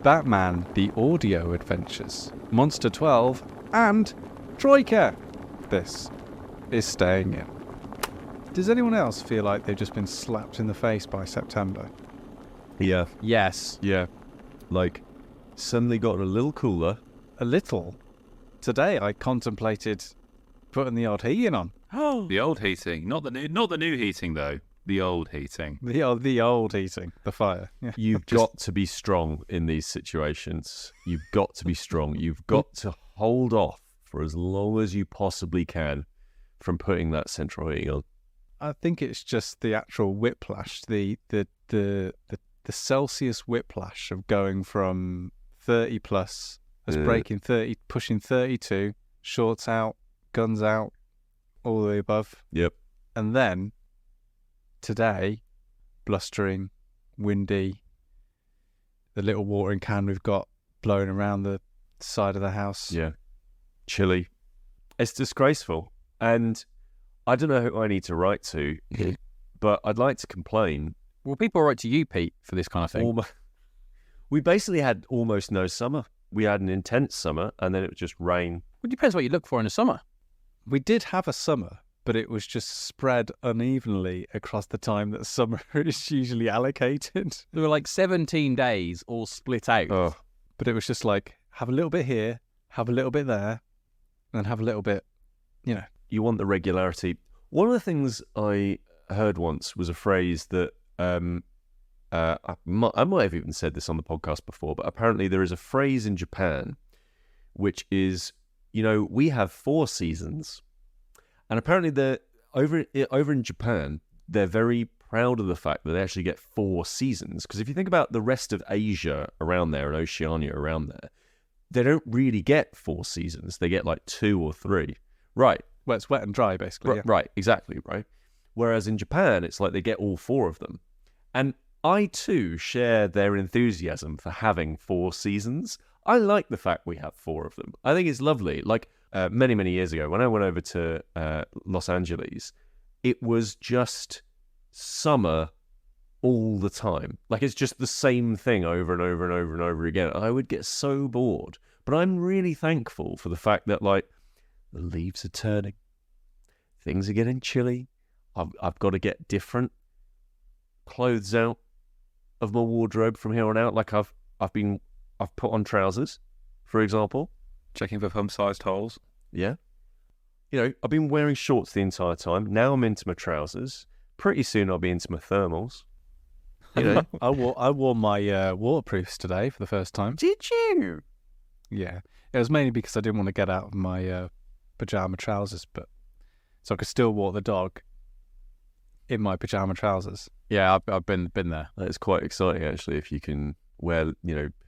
Batman The Audio Adventures, Monster 12, and Troika. This is staying in. Does anyone else feel like they've just been slapped in the face by September? Yeah. Yes. Yeah. Like, suddenly got a little cooler. A little. Today I contemplated putting the odd heating on. Oh. The old heating, not the new heating though. The old heating. The old heating, the fire. Yeah. You've got to be strong in these situations. You've got to be strong. You've got to hold off for as long as you possibly can from putting that central heating on. I think it's just the actual whiplash, the Celsius whiplash of going from 30 plus, us breaking 30, pushing 32, shorts out, guns out, all the above. Yep. And then today, blustering, windy, the little watering can we've got blowing around the side of the house. Yeah. Chilly. It's disgraceful. And I don't know who I need to write to, but I'd like to complain. Well, people write to you, Pete, for this kind of thing. We basically had almost no summer. We had an intense summer, and then it would just rain. Well, it depends what you look for in the summer. We did have a summer, but it was just spread unevenly across the time that summer is usually allocated. There were like 17 days all split out. Oh. But it was just like, have a little bit here, have a little bit there, and then have a little bit, you know. You want the regularity. One of the things I heard once was a phrase that I might have even said this on the podcast before, but apparently there is a phrase in Japan which is, we have 4 seasons. And apparently over in Japan, they're very proud of the fact that they actually get 4 seasons. Because if you think about the rest of Asia around there and Oceania around there, they don't really get 4 seasons. They get like 2 or 3. Right. Well, it's wet and dry, basically. Yeah. Right, exactly, right? Whereas in Japan, it's like they get all 4 of them. And I, too, share their enthusiasm for having 4 seasons. I like the fact we have 4 of them. I think it's lovely. Like, many, many years ago, when I went over to Los Angeles, it was just summer all the time. Like, it's just the same thing over and over and over and over again. I would get so bored. But I'm really thankful for the fact that, like, the leaves are turning. Things are getting chilly. I've got to get different clothes out of my wardrobe from here on out. Like I've put on trousers, for example. Checking for thumb-sized holes. Yeah. I've been wearing shorts the entire time. Now I'm into my trousers. Pretty soon I'll be into my thermals. I wore my waterproofs today for the first time. Did you? Yeah. It was mainly because I didn't want to get out of my pajama trousers, but so I could still walk the dog in my pajama trousers. Yeah, I've been there. It's quite exciting, actually, if you can wear,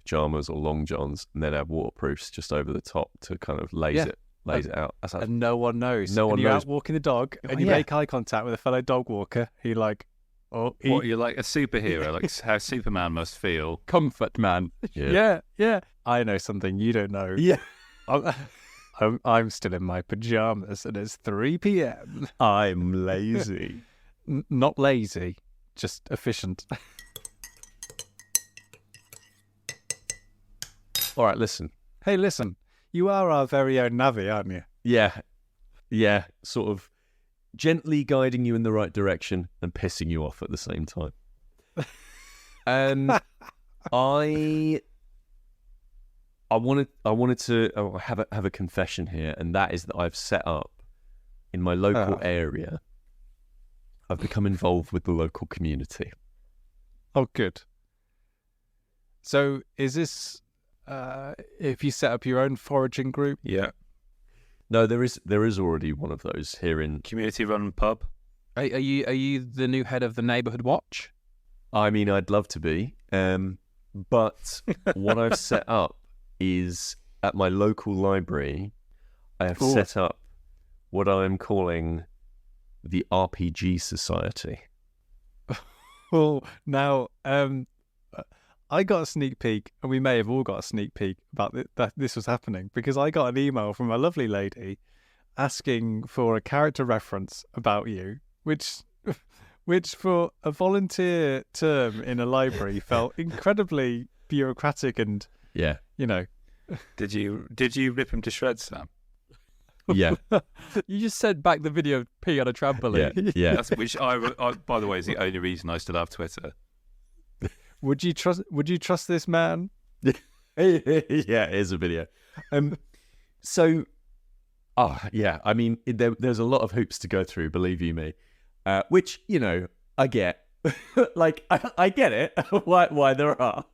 pajamas or long johns and then have waterproofs just over the top to kind of laze it out. And no one knows. No one you're knows. out walking the dog and you make eye contact with a fellow dog walker. You're like, You're like a superhero, like how Superman must feel. Comfort man. Yeah. I know something you don't know. Yeah. I'm still in my pajamas and it's 3 p.m. I'm lazy. Not lazy, just efficient. All right, listen. Hey, listen. You are our very own Navi, aren't you? Yeah, sort of gently guiding you in the right direction and pissing you off at the same time. I wanted to have a confession here, and that is that I've set up in my local area. I've become involved with the local community. Oh, good. So, is this if you set up your own foraging group? Yeah. No, there is already one of those here in Community-run pub. Are you the new head of the neighbourhood watch? I mean, I'd love to be, but what I've set up is at my local library. I have set up what I'm calling the RPG Society. Well, now, I got a sneak peek, and we may have all got a sneak peek about that this was happening, because I got an email from a lovely lady asking for a character reference about you, which which for a volunteer term in a library felt incredibly bureaucratic and, Yeah. you know. Did you rip him to shreds, Sam? Yeah. You just sent back the video of pee on a trampoline. Yeah. That's which I by the way is the only reason I still have Twitter. Would you trust this man? Yeah, here's a video. I mean, there's a lot of hoops to go through, believe you me, which, you know, I get. Like, I get it, why there are.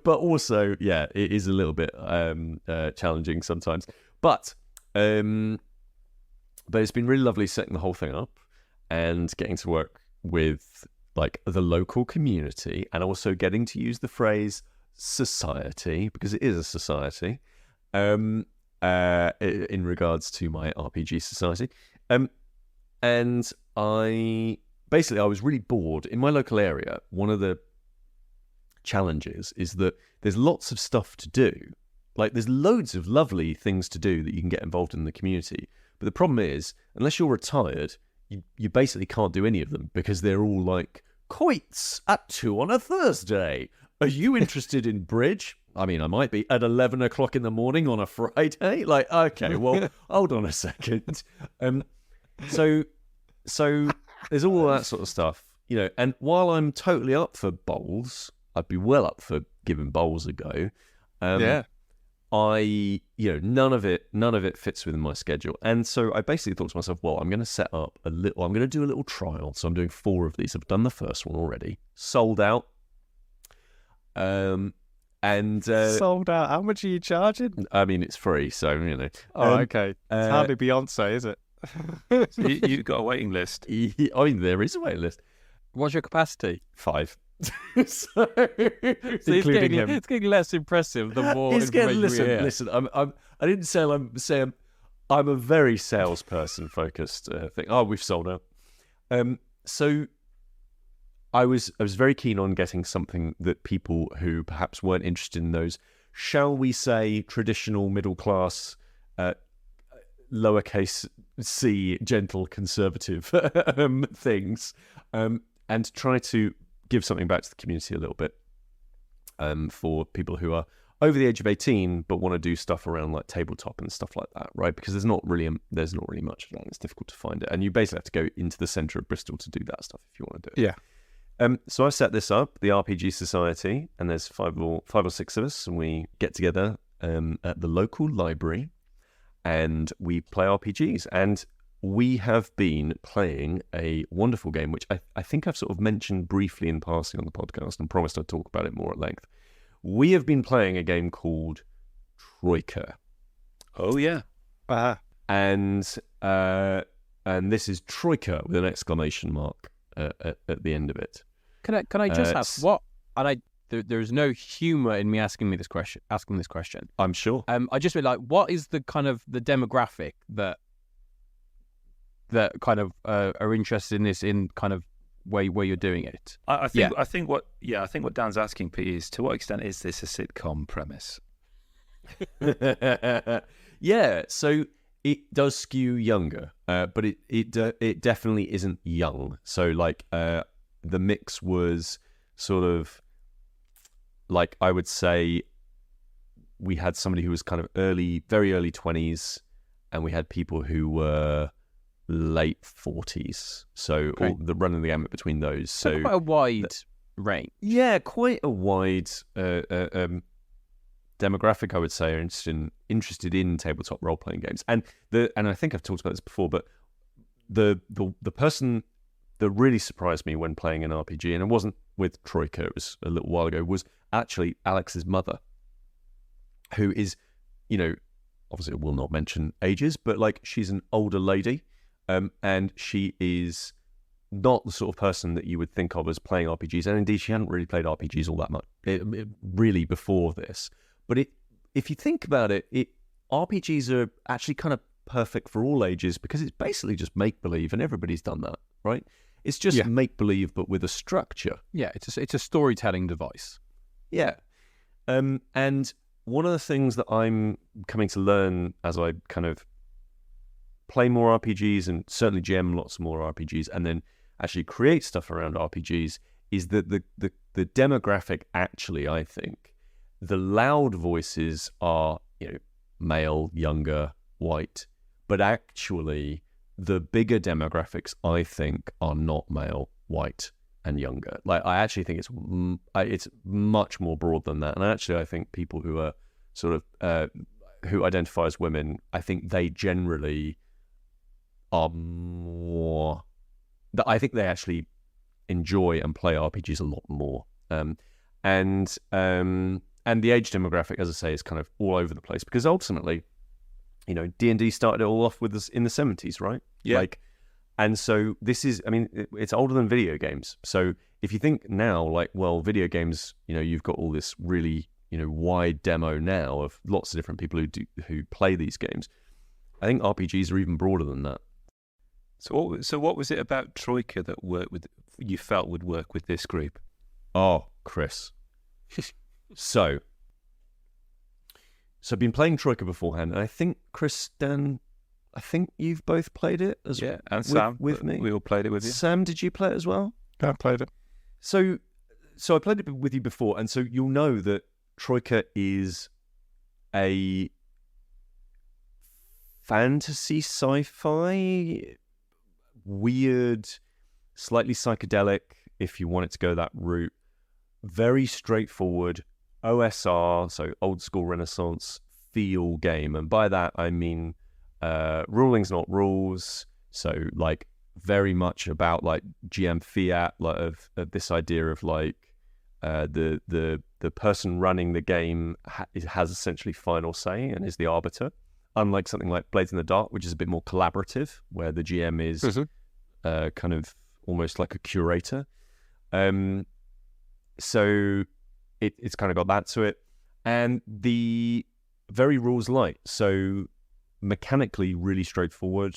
But also, yeah, it is a little bit challenging sometimes. But it's been really lovely setting the whole thing up and getting to work with, like, the local community, and also getting to use the phrase society, because it is a society, in regards to my RPG society. And I was really bored. In my local area, one of the challenges is that there's lots of stuff to do. Like, there's loads of lovely things to do that you can get involved in the community. But the problem is, unless you're retired, you basically can't do any of them, because they're all like, quoits at 2 on a Thursday. Are you interested in bridge? I mean, I might be at 11 o'clock in the morning on a Friday. Like, okay, well, hold on a second. So there's all that sort of stuff, you know. And while I'm totally up for bowls, I'd be well up for giving bowls a go. None of it fits within my schedule. And so I basically thought to myself, well, I'm going to set up I'm going to do a little trial. So I'm doing 4 of these. I've done the first one already. Sold out. Sold out. How much are you charging? I mean, it's free, so, you know. Oh, okay. It's hardly Beyonce, is it? So you've got a waiting list. I mean, there is a waiting list. What's your capacity? 5. So Including him. It's getting less impressive the more It's getting, information we hear. listen. I didn't say I'm a very salesperson focused thing. Oh, we've sold out. So I was very keen on getting something that people who perhaps weren't interested in those, shall we say, traditional middle class, lowercase c, gentle conservative things, and try to give something back to the community a little bit, for people who are over the age of 18 but want to do stuff around like tabletop and stuff like that, right? Because there's not really much of that. It's difficult to find it, and you basically have to go into the centre of Bristol to do that stuff if you want to do it. Yeah. So I set this up, the RPG Society, and there's 5 or 6 of us, and we get together at the local library, and we play RPGs. And we have been playing a wonderful game, which I think I've sort of mentioned briefly in passing on the podcast and promised I'd talk about it more at length. We have been playing a game called Troika. Oh, yeah. And this is Troika with an exclamation mark at the end of it. Can I just ask what? And there's no humour in me asking this question. I'm sure. I just mean, like, what is the kind of the demographic that kind of are interested in this, in kind of where you're doing it? I think what Dan's asking, Pete, is to what extent is this a sitcom premise? Yeah, so it does skew younger, but it definitely isn't young. So like the mix was sort of like, I would say we had somebody who was kind of very early 20s, and we had people who were late 40s. So all the running the gamut between those. So quite a wide range. Yeah, quite a wide demographic, I would say, are interested in tabletop role playing games. And I think I've talked about this before, but the person that really surprised me when playing an RPG, and it wasn't with Troika, it was a little while ago, was actually Alex's mother, who is, you know, obviously I will not mention ages, but like, she's an older lady, and she is not the sort of person that you would think of as playing RPGs, and indeed she hadn't really played RPGs all that much really before this. But if you think about it, RPGs are actually kind of perfect for all ages, because it's basically just make-believe, and everybody's done that, right? It's just make-believe, but with a structure. Yeah, it's a storytelling device. Yeah. And one of the things that I'm coming to learn as I kind of play more RPGs, and certainly GM lots more RPGs, and then actually create stuff around RPGs is that the demographic actually, I think, the loud voices are, male, younger, white, but actually the bigger demographics, I think, are not male, white, and younger. Like, I actually think it's much more broad than that. And actually, I think people who are sort of who identify as women, I think they generally are more. I think they actually enjoy and play RPGs a lot more. And the age demographic, as I say, is kind of all over the place because ultimately, D&D started it all off with us in the 70s, right? Yeah. And so this is, it's older than video games. So if you think now, video games, you've got all this really, wide demo now of lots of different people who play these games. I think RPGs are even broader than that. So what was it about Troika that you felt would work with this group? Oh, Kris. So I've been playing Troika beforehand, and I think, Kris, Dan, I think you've both played it as well. Yeah, and Sam with me. We all played it with you. Sam, did you play it as well? I played it. So I played it with you before, and so you'll know that Troika is a fantasy sci-fi, weird, slightly psychedelic, if you want it to go that route, very straightforward OSR, so old school Renaissance feel game. And by that, I mean ruling's not rules. So very much about GM fiat, of this idea of the person running the game has essentially final say and is the arbiter. Unlike something like Blades in the Dark, which is a bit more collaborative, where the GM is kind of almost like a curator. So it's kind of got that to it. And the very rules light. So mechanically really straightforward.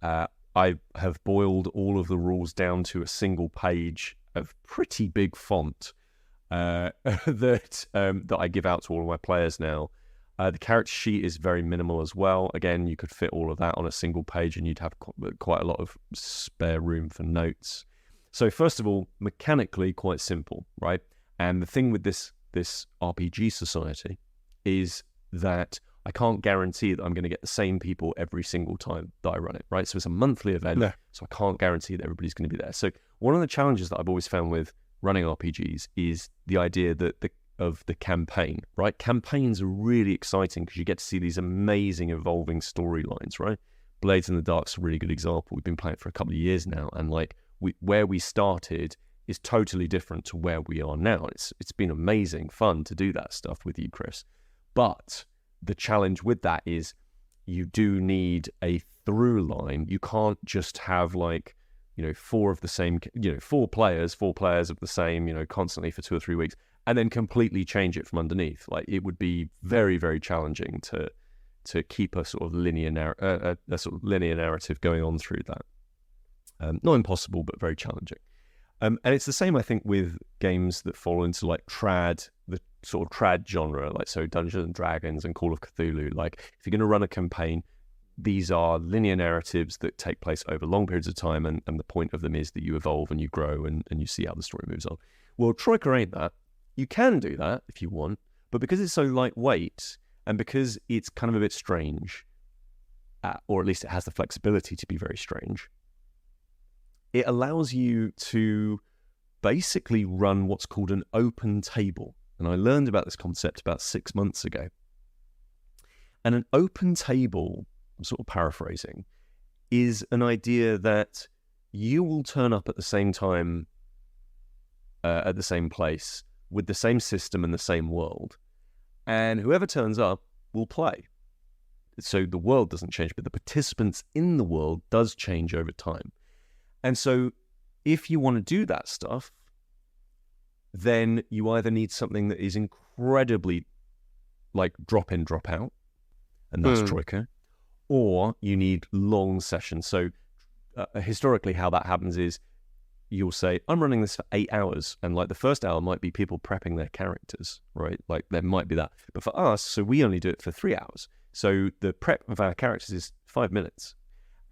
I have boiled all of the rules down to a single page of pretty big font that I give out to all of my players now. The character sheet is very minimal as well. Again, you could fit all of that on a single page and you'd have quite a lot of spare room for notes. So first of all, mechanically quite simple, right? And the thing with this RPG society is that I can't guarantee that I'm going to get the same people every single time that I run it, right? So it's a monthly event, so I can't guarantee that everybody's going to be there. So one of the challenges that I've always found with running RPGs is the idea that of the campaign, right? Campaigns are really exciting because you get to see these amazing evolving storylines, right? Blades in the Dark's a really good example. We've been playing it for a couple of years now, and where we started is totally different to where we are now. It's been amazing fun to do that stuff with you, Kris. But the challenge with that is you do need a through line. You can't just have four of the same, four players of the same, constantly for 2 or 3 weeks, and then completely change it from underneath. It would be very, very challenging to keep a sort of linear narrative going on through that. Not impossible, but very challenging. And it's the same, I think, with games that fall into trad, the sort of trad genre, so Dungeons and Dragons and Call of Cthulhu. If you're going to run a campaign, these are linear narratives that take place over long periods of time, and the point of them is that you evolve and you grow and you see how the story moves on. Well, Troika ain't that. You can do that if you want, but because it's so lightweight and because it's kind of a bit strange, or at least it has the flexibility to be very strange, it allows you to basically run what's called an open table. And I learned about this concept about 6 months ago. And an open table, I'm sort of paraphrasing, is an idea that you will turn up at the same time, at the same place, with the same system and the same world. And whoever turns up will play. So the world doesn't change, but the participants in the world does change over time. And so if you want to do that stuff, then you either need something that is incredibly drop in, drop out, and that's Troika, or you need long sessions. So historically how that happens is you'll say, I'm running this for 8 hours, and the first hour might be people prepping their characters, right? There might be that. But for us, so we only do it for 3 hours. So the prep of our characters is 5 minutes.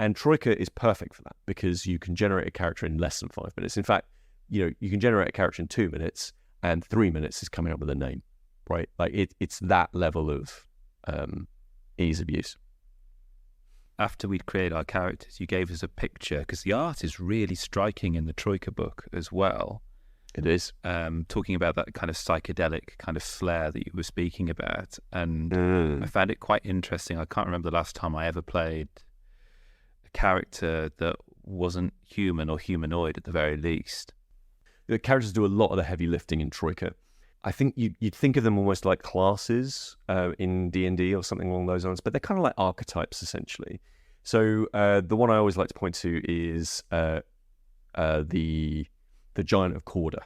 And Troika is perfect for that because you can generate a character in less than 5 minutes. In fact, you can generate a character in 2 minutes, and 3 minutes is coming up with a name, right? Like it's that level of ease of use. After we'd created our characters, you gave us a picture, because the art is really striking in the Troika book as well. It is. Talking about that kind of psychedelic kind of flair that you were speaking about. And I found it quite interesting. I can't remember the last time I ever played a character that wasn't human or humanoid at the very least. The characters do a lot of the heavy lifting in Troika. I think you'd think of them almost like classes in D&D or something along those lines, but they're kind of like archetypes, essentially. So the one I always like to point to is the Giant of Corda.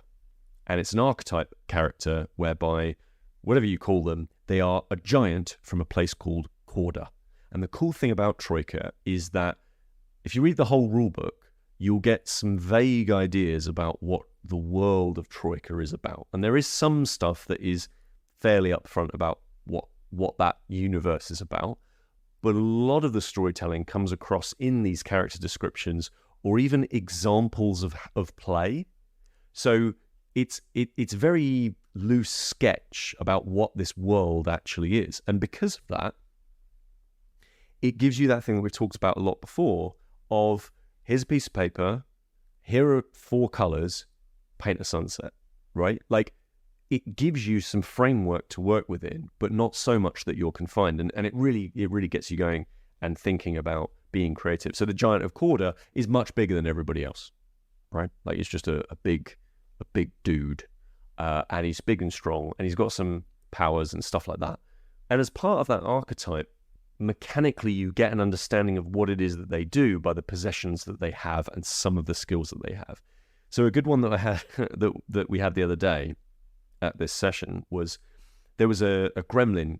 And it's an archetype character whereby, whatever you call them, they are a giant from a place called Corda. And the cool thing about Troika is that if you read the whole rulebook, you'll get some vague ideas about what the world of Troika is about. And there is some stuff that is fairly upfront about what that universe is about. But a lot of the storytelling comes across in these character descriptions or even examples of play. So it's very loose sketch about what this world actually is. And because of that, it gives you that thing that we've talked about a lot before of, here's a piece of paper, here are 4 colors, paint a sunset, right? Like, it gives you some framework to work within, but not so much that you're confined. And it really gets you going and thinking about being creative. So the Giant of Corda is much bigger than everybody else, right? Like, it's just a big dude, and he's big and strong, and he's got some powers and stuff like that. And as part of that archetype, mechanically you get an understanding of what it is that they do by the possessions that they have and some of the skills that they have. So a good one that I had that we had the other day at this session was, there was a gremlin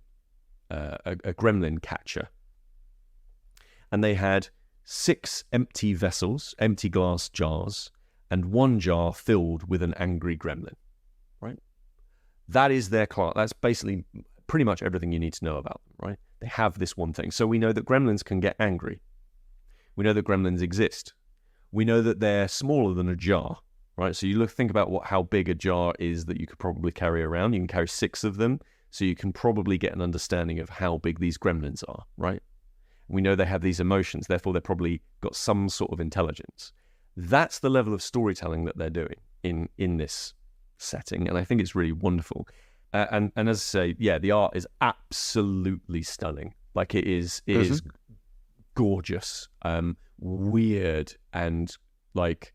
catcher, and they had 6 empty vessels, empty glass jars, and 1 jar filled with an angry gremlin, right? That is their class. That's basically pretty much everything you need to know about them, right? They have this one thing. So we know that gremlins can get angry. We know that gremlins exist. We know that they're smaller than a jar, right? So you think about how big a jar is that you could probably carry around. You can carry 6 of them, so you can probably get an understanding of how big these gremlins are, right? We know they have these emotions, therefore they've probably got some sort of intelligence. That's the level of storytelling that they're doing in this setting, and I think it's really wonderful. And as I say, yeah, the art is absolutely stunning. Like, it is gorgeous, weird, and like,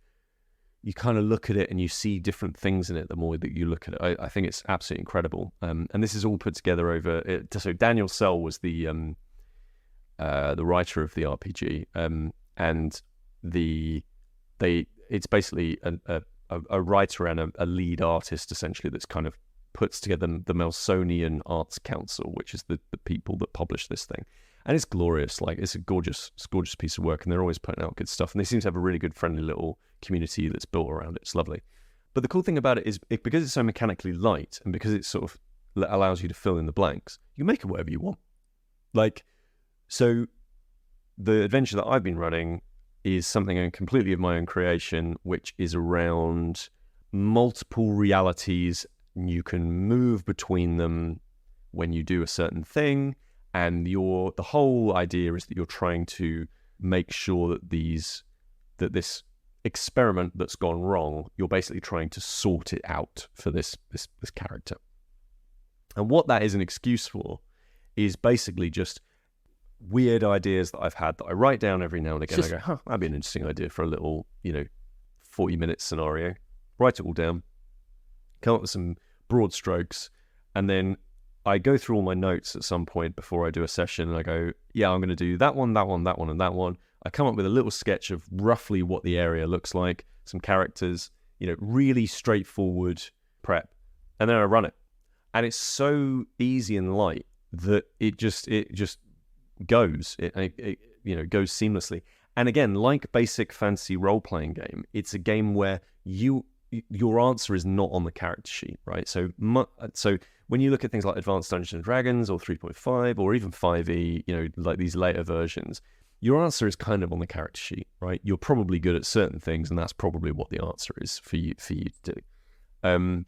you kind of look at it and you see different things in it the more that you look at it. I think it's absolutely incredible. And this is all put together over it. So Daniel Sell was the writer of the RPG, and it's basically a writer and a lead artist, essentially, that's kind of puts together the Melsonian Arts Council, which is the people that publish this thing. And it's glorious. Like, it's a gorgeous piece of work, and they're always putting out good stuff. And they seem to have a really good, friendly little community that's built around it. It's lovely. But the cool thing about it is, because it's so mechanically light, and because it sort of allows you to fill in the blanks, you make it whatever you want. Like, so the adventure that I've been running is something completely of my own creation, which is around multiple realities. You can move between them when you do a certain thing, and the whole idea is that you're trying to make sure that this experiment that's gone wrong, you're basically trying to sort it out for this character. And what that is an excuse for is basically just weird ideas that I've had that I write down every now and again. I go, that'd be an interesting idea for a little, 40-minute scenario. Write it all down, come up with some broad strokes, and then I go through all my notes at some point before I do a session, and I go, yeah, I'm going to do that one, that one, that one, and that one. I come up with a little sketch of roughly what the area looks like, some characters, really straightforward prep, and then I run it. And it's so easy and light that it just goes. It goes seamlessly. And again, like basic fantasy role-playing game, it's a game where your answer is not on the character sheet, right? So when you look at things like Advanced Dungeons and Dragons or 3.5 or even 5e, like these later versions, your answer is kind of on the character sheet, right? You're probably good at certain things, and that's probably what the answer is for you to do.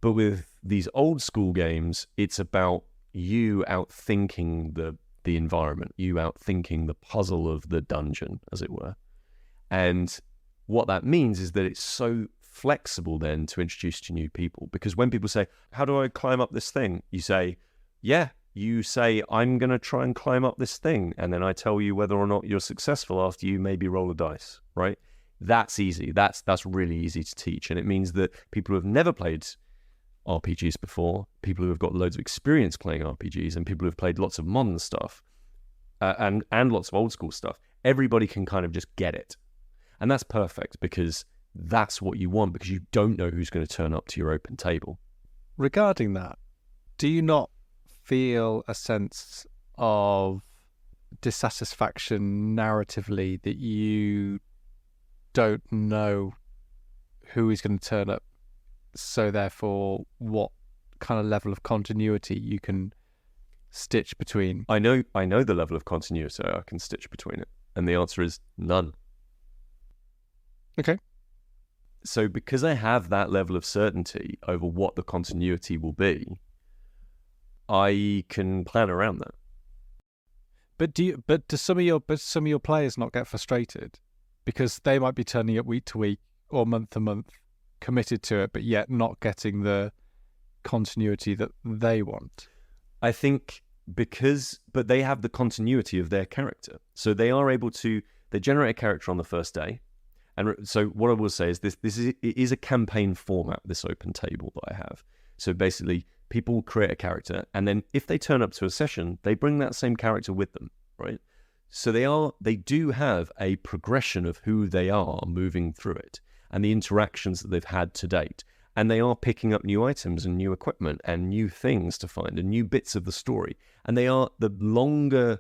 But with these old school games, it's about you outthinking the environment, you outthinking the puzzle of the dungeon, as it were. And what that means is that it's so flexible then to introduce to new people. Because when people say, how do I climb up this thing? You say, I'm going to try and climb up this thing. And then I tell you whether or not you're successful after you maybe roll a dice, right? That's easy. That's really easy to teach. And it means that people who have never played RPGs before, people who have got loads of experience playing RPGs, and people who have played lots of modern stuff and lots of old school stuff, everybody can kind of just get it. And that's perfect, because that's what you want, because you don't know who's going to turn up to your open table. Regarding that, do you not feel a sense of dissatisfaction narratively that you don't know who is going to turn up, so therefore what kind of level of continuity you can stitch between? I know the level of continuity I can stitch between it, and the answer is none. Okay. So because I have that level of certainty over what the continuity will be, I can plan around that. But do some of your players not get frustrated because they might be turning up week to week or month to month, committed to it, but yet not getting the continuity that they want? I think but they have the continuity of their character, so they are able to. They generate a character on the first day. And so what I will say is it is a campaign format, this open table that I have. So basically, people create a character, and then if they turn up to a session, they bring that same character with them, right? So they do have a progression of who they are moving through it, and the interactions that they've had to date. And they are picking up new items and new equipment and new things to find and new bits of the story. And the longer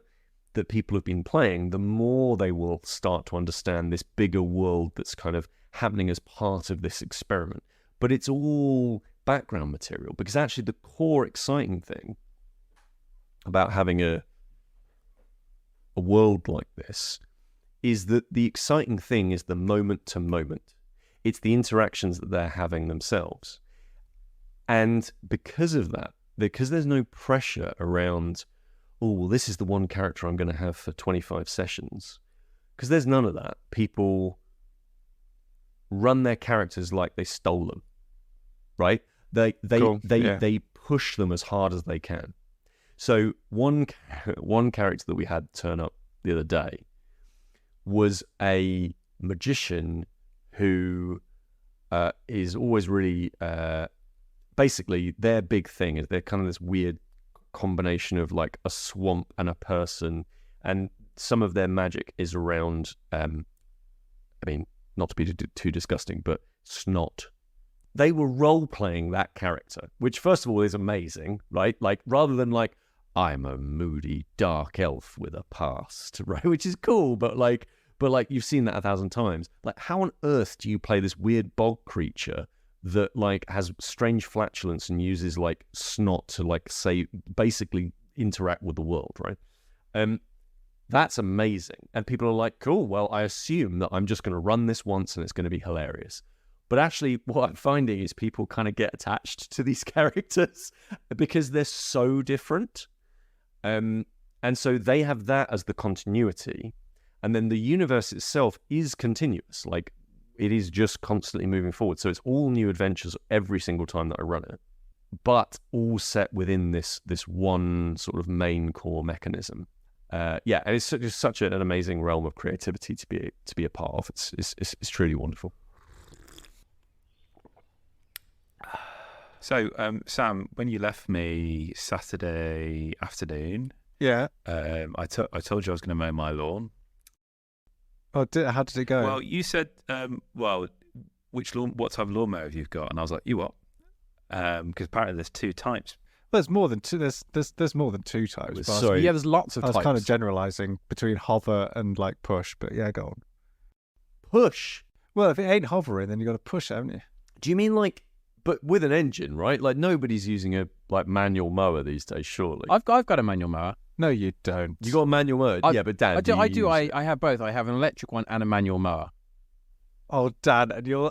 that people have been playing, the more they will start to understand this bigger world that's kind of happening as part of this experiment. But it's all background material, because actually the core exciting thing about having a world like this is that the exciting thing is the moment to moment. It's the interactions that they're having themselves. And because of that, because there's no pressure around, oh, well, this is the one character I'm going to have for 25 sessions. Because there's none of that. People run their characters like they stole them, right? They push them as hard as they can. So one character that we had turn up the other day was a magician who is always really basically their big thing is they're kind of this weird combination of like a swamp and a person, and some of their magic is around not to be too disgusting, but snot. They were role-playing that character, which first of all is amazing, right? Like, rather than like, I'm a moody dark elf with a past, right? Which is cool, but you've seen that 1,000 times. Like, how on earth do you play this weird bog creature that like has strange flatulence and uses like snot to like say basically interact with the world, right? That's amazing. And people are like, cool, well, I assume that I'm just going to run this once and it's going to be hilarious. But actually what I'm finding is people kind of get attached to these characters because they're so different. And so they have that as the continuity. And then the universe itself is continuous. Like, it is just constantly moving forward. So it's all new adventures every single time that I run it, but all set within this one sort of main core mechanism. And it's just such an amazing realm of creativity to be a part of. It's truly wonderful. So, Sam, when you left me Saturday afternoon, yeah, I told you I was going to mow my lawn. Oh, how did it go? Well, you said, what type of lawnmower have you got? And I was like, you what? Because apparently there's two types. Well, there's more than two. There's more than two types. Sorry. Yeah, there's lots of types. I was kind of generalising between hover and like push, but yeah, go on. Push? Well, if it ain't hovering, then you got to push it, haven't you? Do you mean like, but with an engine, right? Like nobody's using a like manual mower these days, surely. I've got a manual mower. No, you don't. You got a manual mower? Yeah, but Dan, I do. I you do. use I it? have both. I have an electric one and a manual mower. Oh, Dan,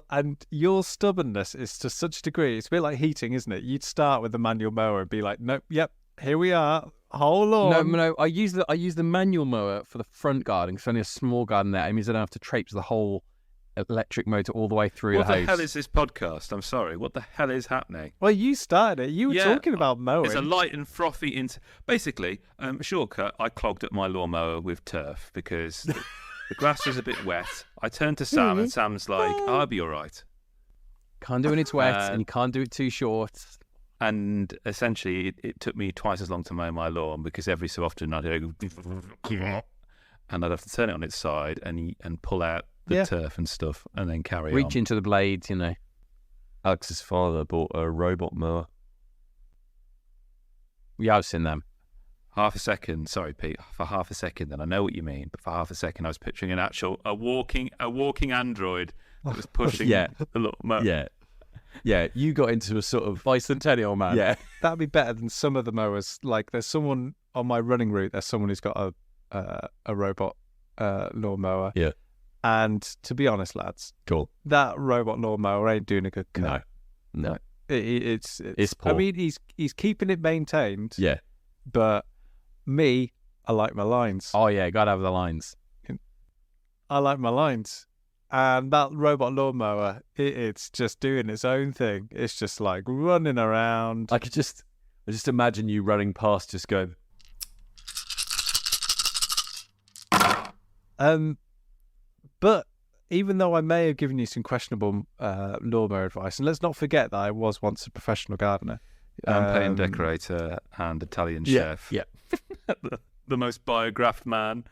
and your stubbornness is to such a degree. It's a bit like heating, isn't it? You'd start with the manual mower and be like, nope, yep, here we are. Hold on. No. I use the manual mower for the front garden. 'Cause it's only a small garden there. It means I don't have to traipse the whole electric motor all the way through What the the house. hell is this podcast? I'm sorry. What the hell is happening? Well, you started it. You were talking about mowing. It's a light and frothy. Basically, shortcut. I clogged up my lawnmower with turf because the grass was a bit wet. I turned to Sam, and Sam's like, "I'll be all right." Can't do it when it's wet, and you can't do it too short. And essentially, it took me twice as long to mow my lawn because every so often I'd go, and I'd have to turn it on its side and pull out the turf and stuff, and then carry on. Reach into the blades, Alex's father bought a robot mower. Yeah, I've seen them. Half a second, sorry, Pete. For half a second, then I know what you mean. But for half a second, I was picturing a walking android that was pushing the little mower. Yeah, you got into a sort of Bicentennial man. Yeah, That'd be better than some of the mowers. Like, there's someone on my running route. There's someone who's got a robot lawnmower. Yeah. And to be honest, lads, cool. that robot lawnmower ain't doing a good cut. No. It's poor. I mean, he's keeping it maintained. Yeah. But me, I like my lines. Oh yeah, gotta have the lines. I like my lines. And that robot lawnmower, it's just doing its own thing. It's just like running around. I just imagine you running past, just going. But even though I may have given you some questionable lawnmower advice, and let's not forget that I was once a professional gardener. Paying decorator and Italian chef. Yeah. the most biographed man.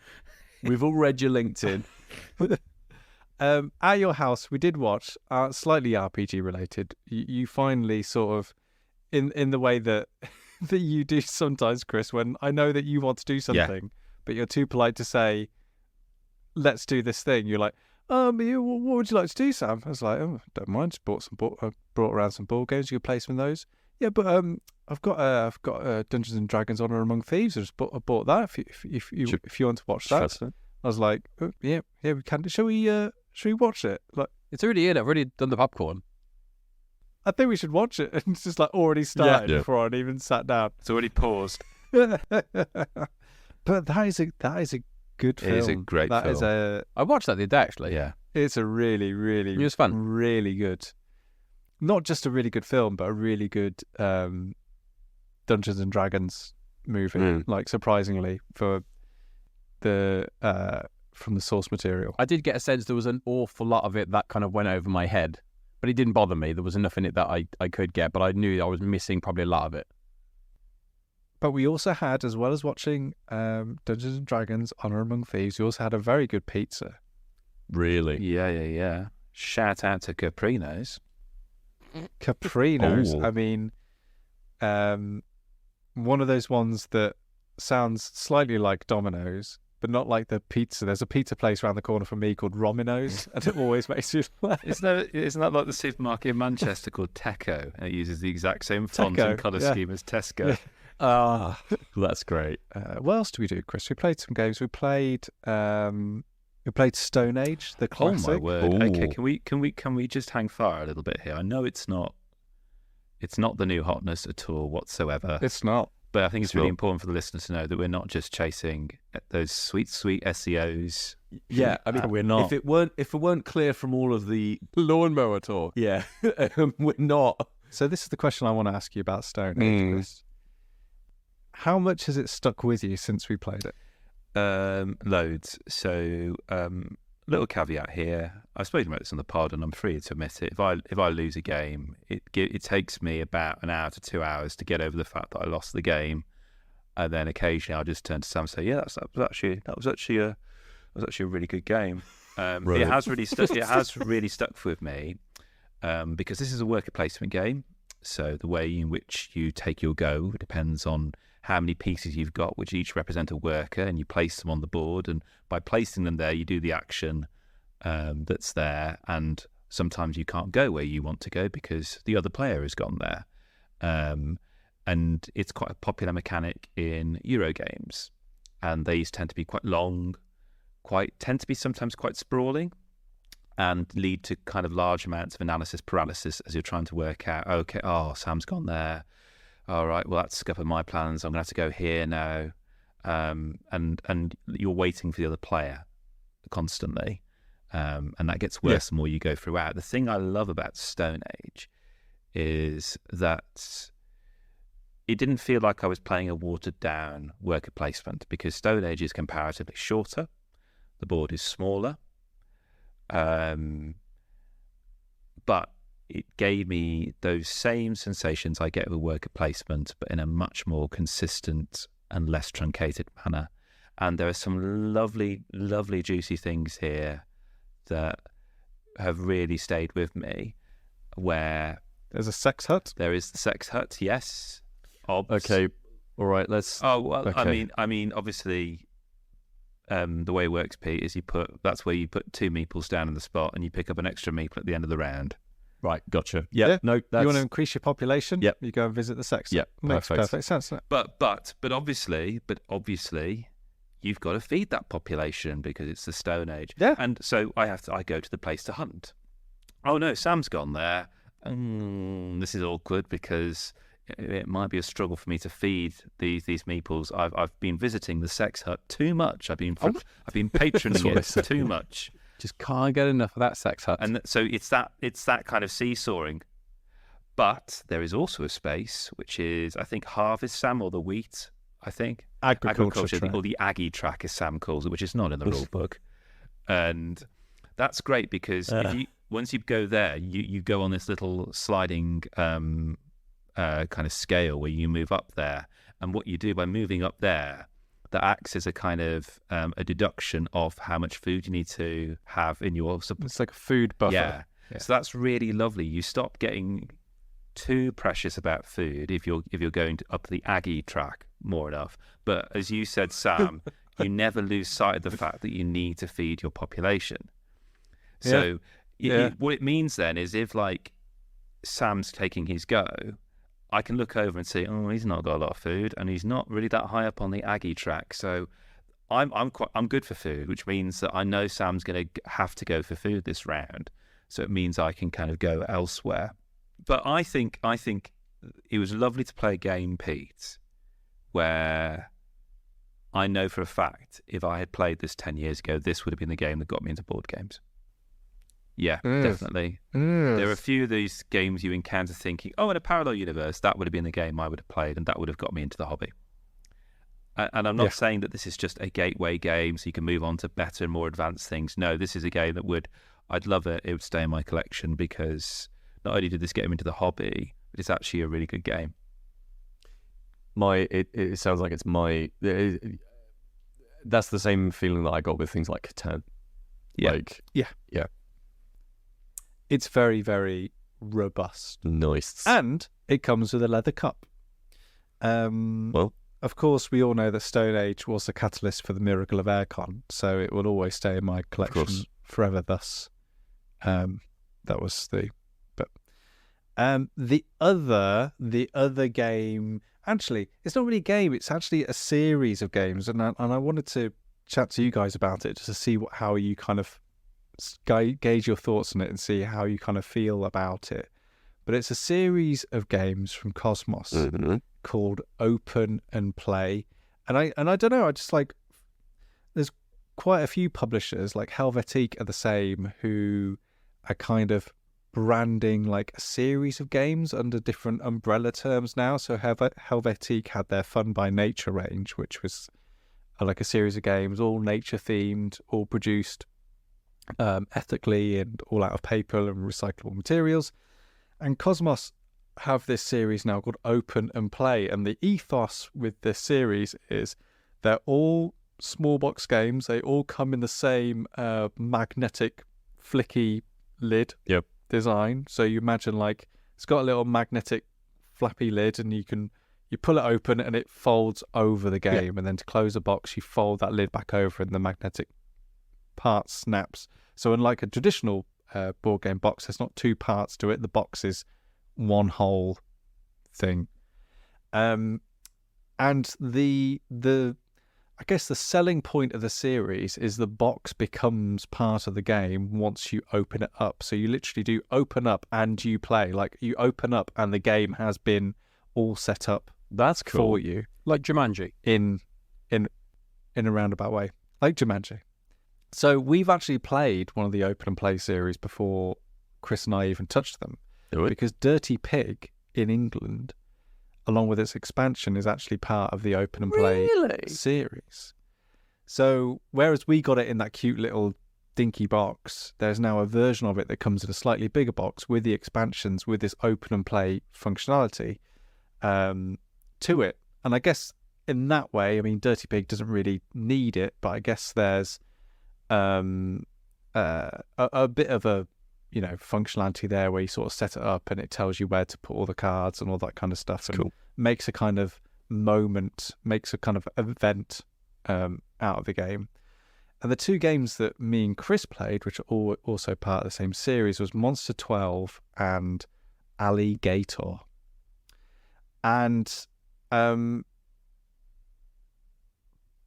We've all read your LinkedIn. At your house, we did watch, slightly RPG related. You finally sort of, in the way that that you do sometimes, Kris, when I know that you want to do something, but you're too polite to say, let's do this thing. You're like, what would you like to do, Sam? I was like, oh, don't mind. Just brought around some board games. You could play some of those. Yeah, but I've got Dungeons and Dragons Honor Among Thieves. I bought that. If you want to watch that, I was like, oh, yeah, we can. Shall we watch it? Like, It's already in. I've already done the popcorn. I think we should watch it. And it's just like already started before I'd even sat down. It's already paused. But that is a good film. It is a great film. I watched that the other day, actually. Yeah. It's a really, really, It was fun. really good. Not just a really good film, but a really good Dungeons and Dragons movie. Like, surprisingly, for the from the source material. I did get a sense there was an awful lot of it that kind of went over my head, but it didn't bother me. There was enough in it that I could get, but I knew I was missing probably a lot of it. But we also had, as well as watching Dungeons and Dragons Honor Among Thieves, we also had a very good pizza. Really? Yeah. Shout out to Caprino's. Caprino's. Oh. I mean, one of those ones that sounds slightly like Domino's, but not like the pizza. There's a pizza place around the corner from me called Romino's, and it always makes me laugh. Isn't that like the supermarket in Manchester called Teco? And it uses the exact same font and colour scheme as Tesco. Yeah. That's great. What else do we do, Kris? We played some games. We played Stone Age, the classic. Oh my word! Ooh. Okay, can we just hang fire a little bit here? I know it's not the new hotness at all whatsoever. It's not. But I think it's really not. important for the listeners to know that we're not just chasing those sweet SEOs. Yeah, I mean, we're not. If it weren't clear from all of the Lawnmower tour. we're not. So this is the question I want to ask you about Stone Age, Kris. How much has it stuck with you since we played it? Loads. So, little caveat here. I've spoken about this on the pod, and I'm free to admit it. If I lose a game, it takes me about an hour to 2 hours to get over the fact that I lost the game, and then occasionally I'll just turn to Sam and say, "Yeah, that was actually a really good game." Right. It has really stuck. It has really stuck with me because this is a worker placement game. So the way in which you take your go depends on how many pieces you've got, which each represent a worker, and you place them on the board. And by placing them there, you do the action that's there. And sometimes you can't go where you want to go because the other player has gone there. and it's quite a popular mechanic in Euro games, and these tend to be quite long, tend to be sometimes quite sprawling, and lead to kind of large amounts of analysis paralysis as you're trying to work out, okay, Sam's gone there. All right, well, that's scuppered my plans. I'm going to have to go here now. And you're waiting for the other player constantly. And that gets worse the more you go throughout. The thing I love about Stone Age is that it didn't feel like I was playing a watered-down worker placement, because Stone Age is comparatively shorter. The board is smaller. But it gave me those same sensations I get with worker placement, but in a much more consistent and less truncated manner. And there are some lovely, lovely, juicy things here that have really stayed with me, where... There's a sex hut? There is the sex hut, yes. Obs. Okay, all right, let's... Oh, well, okay. I mean, obviously... the way it works, Pete, is that's where you put 2 meeples down in the spot and you pick up an extra meeple at the end of the round. Right, gotcha. Yeah, no, that's... You want to increase your population? Yep. You go and visit the sex. Yep, Makes perfect. perfect sense, doesn't it? But obviously, you've got to feed that population because it's the Stone Age. Yeah. And so I go to the place to hunt. Oh no, Sam's gone there. This is awkward because it might be a struggle for me to feed these meeples. I've been visiting the sex hut too much. I've been patroning it too much. Just can't get enough of that sex hut. And so it's that kind of seesawing. But there is also a space which is, I think, harvest Sam, or the wheat. I think Agriculture track. or the Aggie track, as Sam calls it, which is not in the rule book. And that's great because once you go there, you go on this little sliding kind of scale where you move up there. And what you do by moving up there, that acts as a kind of a deduction of how much food you need to have in your... It's like a food buffer. Yeah. So that's really lovely. You stop getting too precious about food if you're going up the Aggie track more enough. But as you said, Sam, you never lose sight of the fact that you need to feed your population. So what it means then is, if like Sam's taking his go, I can look over and see, he's not got a lot of food, and he's not really that high up on the Aggie track. So I'm good for food, which means that I know Sam's going to have to go for food this round. So it means I can kind of go elsewhere. But I think it was lovely to play a game, Pete, where I know for a fact if I had played this 10 years ago, this would have been the game that got me into board games. Yeah, definitely. There are a few of these games you encounter thinking, in a parallel universe, that would have been the game I would have played, and that would have got me into the hobby. And I'm not saying that this is just a gateway game so you can move on to better and more advanced things. No, this is a game that I'd love it. It would stay in my collection because not only did this get me into the hobby, but it's actually a really good game. It sounds like it's that's the same feeling that I got with things like Catan. Yeah. It's very, very robust. Nice. And it comes with a leather cup. Well, of course, we all know that Stone Age was the catalyst for the miracle of aircon, so it will always stay in my collection forever thus. That was the other game. Actually, it's not really a game, it's actually a series of games, and I wanted to chat to you guys about it just to see how you kind of gauge your thoughts on it and see how you kind of feel about it. But it's a series of games from Kosmos called Open and Play, and I don't know, I just like, there's quite a few publishers like Helvetique are the same, who are kind of branding like a series of games under different umbrella terms now. So Helvetique had their Fun by Nature range, which was like a series of games, all nature themed, all produced ethically and all out of paper and recyclable materials. And Kosmos have this series now called Open and Play, and the ethos with this series is they're all small box games. They all come in the same magnetic flicky lid design. So you imagine like it's got a little magnetic flappy lid, and you pull it open and it folds over the game, and then to close a box you fold that lid back over and the magnetic part snaps. So unlike a traditional board game box, there's not two parts to it. The box is one whole thing. And the I guess the selling point of the series is the box becomes part of the game once you open it up. So you literally do open up and you play. Like you open up and the game has been all set up That's cool. for you Like Jumanji. in a roundabout way, like Jumanji. So we've actually played one of the open and play series before Kris and I even touched them, because Dirty Pig in England, along with its expansion, is actually part of the open and play series. So whereas we got it in that cute little dinky box, there's now a version of it that comes in a slightly bigger box with the expansions, with this open and play functionality to it. And I guess in that way, I mean, Dirty Pig doesn't really need it, but I guess there's a bit of a functionality there where you sort of set it up and it tells you where to put all the cards and all that kind of stuff, and makes a kind of moment, makes a kind of event out of the game. And the two games that me and Kris played, which are also part of the same series, was Monster 12 and Allie Gator. And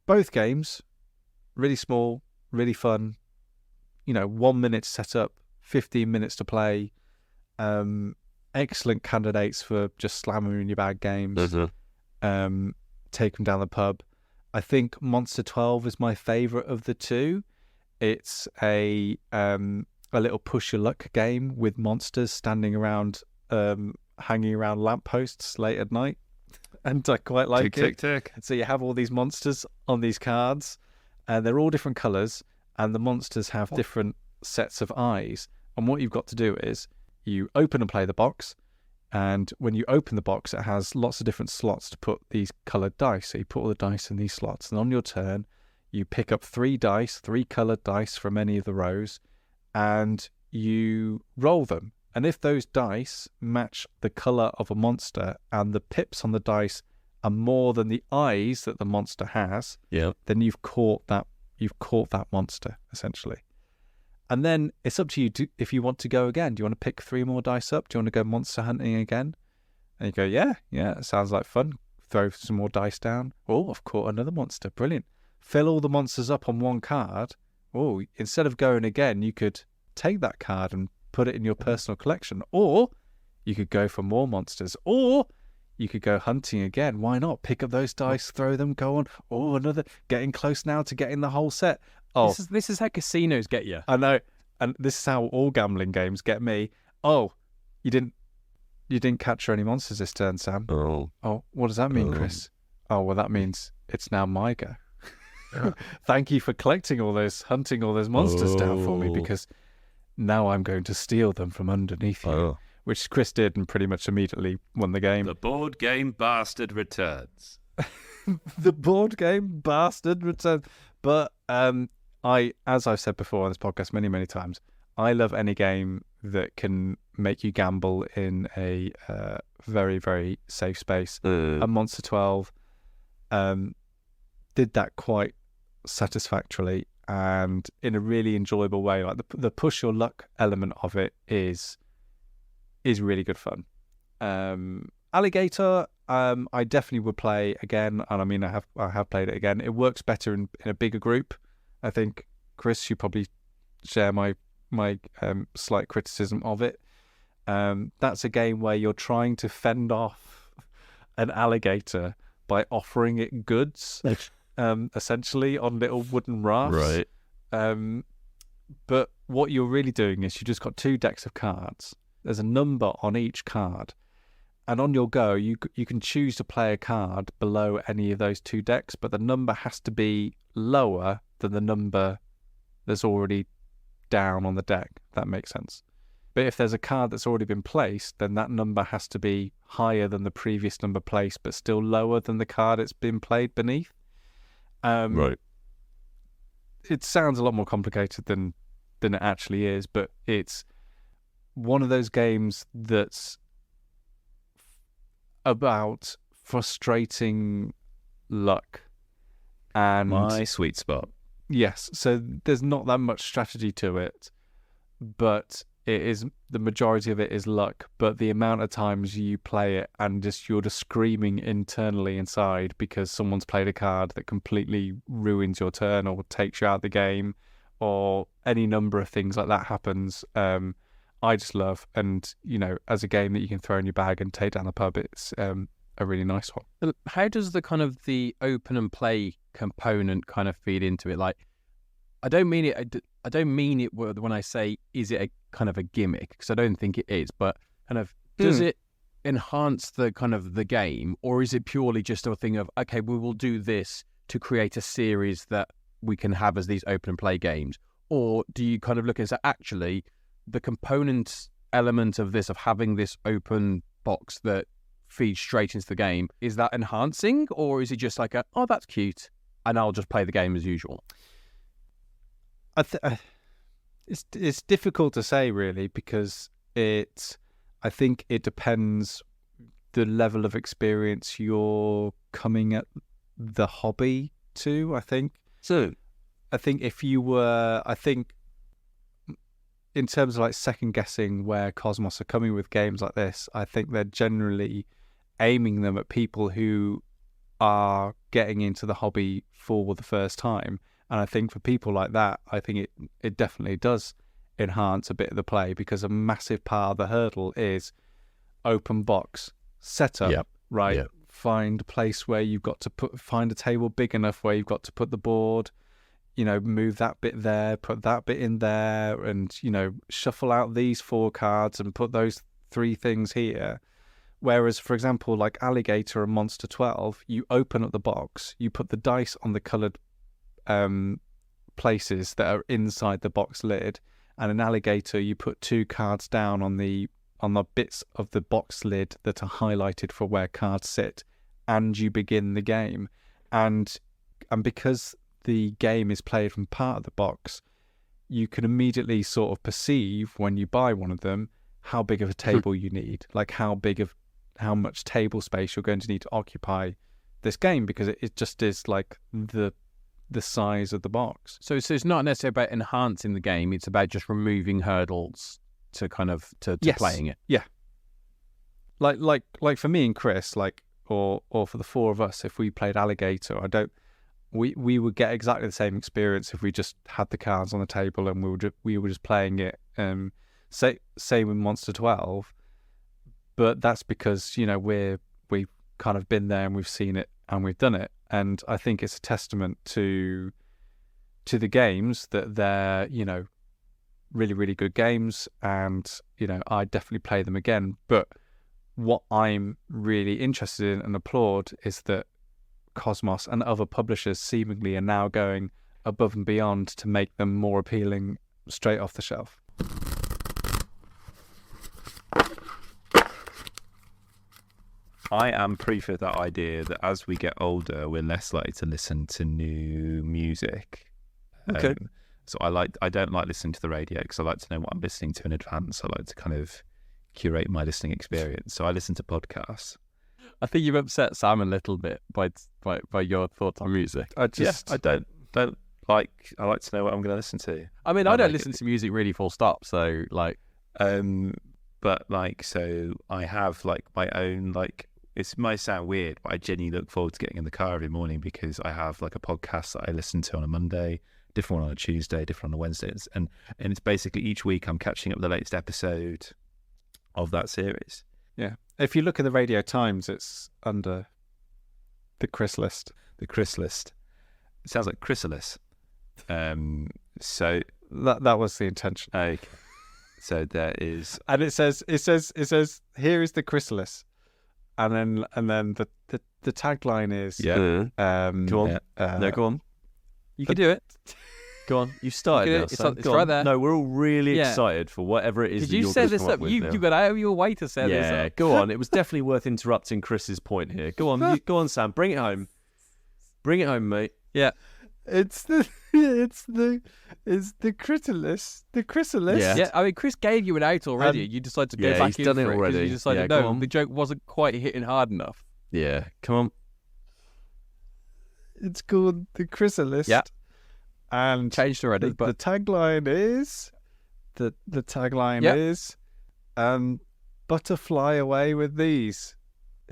both games, really small, really fun. 1 minute to set up, 15 minutes to play. Excellent candidates for just slamming in your bag games. Take them down the pub. I think Monster 12 is my favourite of the two. It's a little push your luck game with monsters standing around, hanging around lampposts late at night, and I quite like it. Tick. So you have all these monsters on these cards, and they're all different colours, and the monsters have different sets of eyes. And what you've got to do is you open and play the box, and when you open the box, it has lots of different slots to put these coloured dice. So you put all the dice in these slots, and on your turn, you pick up 3 coloured dice from any of the rows, and you roll them. And if those dice match the colour of a monster and the pips on the dice are more than the eyes that the monster has, then you've caught that monster, essentially. And then it's up to you if you want to go again. Do you want to pick 3 more dice up? Do you want to go monster hunting again? And you go, yeah, it sounds like fun. Throw some more dice down. Oh, I've caught another monster. Brilliant. Fill all the monsters up on one card. Oh, instead of going again, you could take that card and put it in your personal collection. Or you could go for more monsters. Or you could go hunting again. Why not? Pick up those dice, throw them, go on. Oh, another. Getting close now to getting the whole set. Oh, This is how casinos get you. I know. And this is how all gambling games get me. Oh, you didn't capture any monsters this turn, Sam. Oh, What does that mean, Kris? Oh, well, that means it's now my go. Thank you for hunting all those monsters down for me, because now I'm going to steal them from underneath you, which Kris did and pretty much immediately won the game. The board game bastard returns. The board game bastard returns. But as I've said before on this podcast many, many times, I love any game that can make you gamble in a very, very safe space. And Monster 12 did that quite satisfactorily and in a really enjoyable way. Like the push your luck element of it is really good fun. Allie Gator, I definitely would play again, and I mean I have played it again. It works better in a bigger group. I think, Kris, you probably share my slight criticism of it. That's a game where you're trying to fend off an alligator by offering it goods, essentially on little wooden rafts. right. But what you're really doing is you just got 2 decks of cards. There's a number on each card. And on your go, you can choose to play a card below any of those 2 decks, but the number has to be lower than the number that's already down on the deck. If that makes sense. But if there's a card that's already been placed, then that number has to be higher than the previous number placed, but still lower than the card it's been played beneath. Right. It sounds a lot more complicated than it actually is, but it's one of those games that's about frustrating luck. And My sweet spot. yes, so there's not that much strategy to it, but it is the majority of it is luck, but the amount of times you play it and you're just screaming internally inside because someone's played a card that completely ruins your turn or takes you out of the game, or any number of things like that happens. I just love, and as a game that you can throw in your bag and take down the pub, it's a really nice one. How does the kind of the open and play component kind of feed into it? Like, I don't mean it when I say, is it a kind of a gimmick? Because I don't think it is, but kind of, does it enhance the kind of the game, or is it purely just a thing of, okay, we will do this to create a series that we can have as these open and play games? Or do you kind of look at it, actually, the component element of this, of having this open box that feeds straight into the game, is that enhancing, or is it just like oh, that's cute, and I'll just play the game as usual? It's difficult to say, really, because I think it depends the level of experience you're coming at the hobby to. I think if you were, in terms of like second guessing where Kosmos are coming with games like this, I think they're generally aiming them at people who are getting into the hobby for the first time. And I think for people like that, I think it definitely does enhance a bit of the play, because a massive part of the hurdle is open box, setup, right? Yep. Find a place where you've got to find a table big enough where you've got to put the board, move that bit there, put that bit in there, and, shuffle out these 4 cards and put those 3 things here. Whereas, for example, like Allie Gator and Monster 12, you open up the box, you put the dice on the coloured places that are inside the box lid, and in Allie Gator you put 2 cards down on the bits of the box lid that are highlighted for where cards sit, and you begin the game. And because the game is played from part of the box, you can immediately sort of perceive when you buy one of them how big of a table you need, like how much table space you're going to need to occupy this game, because it just is like the size of the box. So it's not necessarily about enhancing the game, it's about just removing hurdles to kind of to yes. playing it. Yeah. Like for me and Kris, or for the 4 of us, if we played Allie Gator, we would get exactly the same experience if we just had the cards on the table and we were just playing it. Same with Monster 12, but that's because we've kind of been there and we've seen it and we've done it. And I think it's a testament to the games that they're really, really good games, and I definitely play them again. But what I'm really interested in and applaud is that Kosmos and other publishers seemingly are now going above and beyond to make them more appealing straight off the shelf. I am proof of that idea that as we get older, we're less likely to listen to new music. Okay. So I don't like listening to the radio because I like to know what I'm listening to in advance. I like to kind of curate my listening experience. So I listen to podcasts. I think you've upset Sam a little bit by your thoughts on music. I don't like. I like to know what I'm going to listen to. I mean, I don't listen to music really full stop. So but so I have my own It might sound weird, but I genuinely look forward to getting in the car every morning because I have a podcast that I listen to on a Monday, different one on a Tuesday, different on a Wednesday, and it's basically each week I'm catching up with the latest episode of that series. Yeah. If you look at the Radio Times, it's under the Kris list. The Kris list. It sounds like chrysalis. So that was the intention. Okay. So there is, and it says here is the chrysalis, and then the tagline is Go on. No, go on. You can do it. Go on. You started now. It's right there. No, we're all really excited for whatever it is. Did you set this up? You got out of your way to set this up. Yeah, go on. It was definitely worth interrupting Chris's point here. Go on. Go on, Sam. Bring it home. Bring it home, mate. Yeah. It's the chrysalis. The chrysalis. Yeah. I mean, Kris gave you an out already. You decided to go back he's done in it for it already. You decided the joke wasn't quite hitting hard enough. Yeah. Come on. It's called the chrysalis. Yeah. And changed already. The tagline is the tagline Yep. is, "Butterfly away with these."